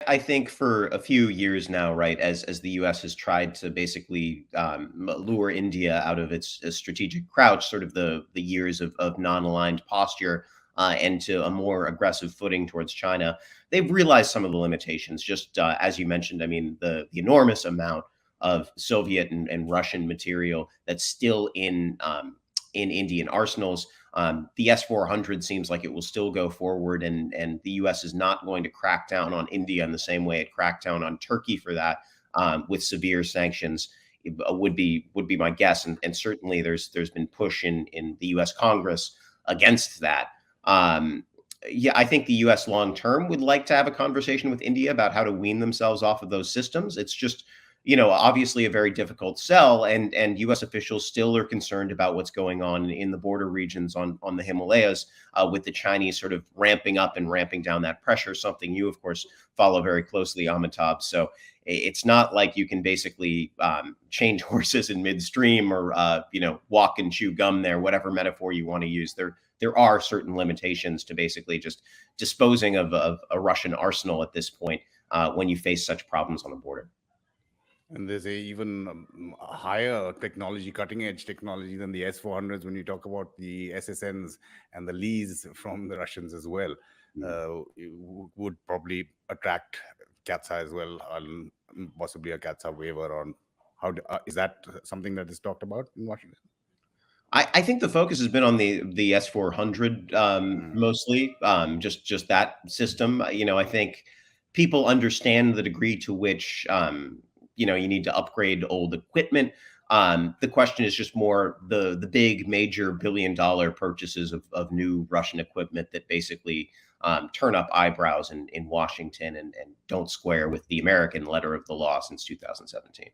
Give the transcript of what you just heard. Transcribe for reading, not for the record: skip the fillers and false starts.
I think for a few years now, right, as the U.S. has tried to basically lure India out of its strategic crouch, sort of the years of non-aligned posture, and to a more aggressive footing towards China, they've realized some of the limitations. Just as you mentioned, I mean, the enormous amount of Soviet and Russian material that's still in Indian arsenals. The S-400 seems like it will still go forward, and the U.S. is not going to crack down on India in the same way it cracked down on Turkey for that, with severe sanctions. Would be my guess, and certainly there's been push in the U.S. Congress against that. Yeah, I think the U.S. long term would like to have a conversation with India about how to wean themselves off of those systems. It's just, obviously a very difficult sell, and U.S. officials still are concerned about what's going on in the border regions on the Himalayas, with the Chinese sort of ramping up and ramping down that pressure. Something you, of course, follow very closely, Amitabh. So it's not like you can basically change horses in midstream, or walk and chew gum there, whatever metaphor you want to use. There are certain limitations to basically just disposing of a Russian arsenal at this point, when you face such problems on the border. And there's even higher technology, cutting edge technology than the S-400s when you talk about the SSNs and the Lees from the Russians as well. Would probably attract CAATSA as well, possibly a CAATSA waiver on is that something that is talked about in Washington? I think the focus has been on the S-400, mostly, just that system. I think people understand the degree to which you need to upgrade old equipment. The question is just more the big major billion-dollar purchases of new Russian equipment that basically turn up eyebrows in Washington, and don't square with the American letter of the law since 2017.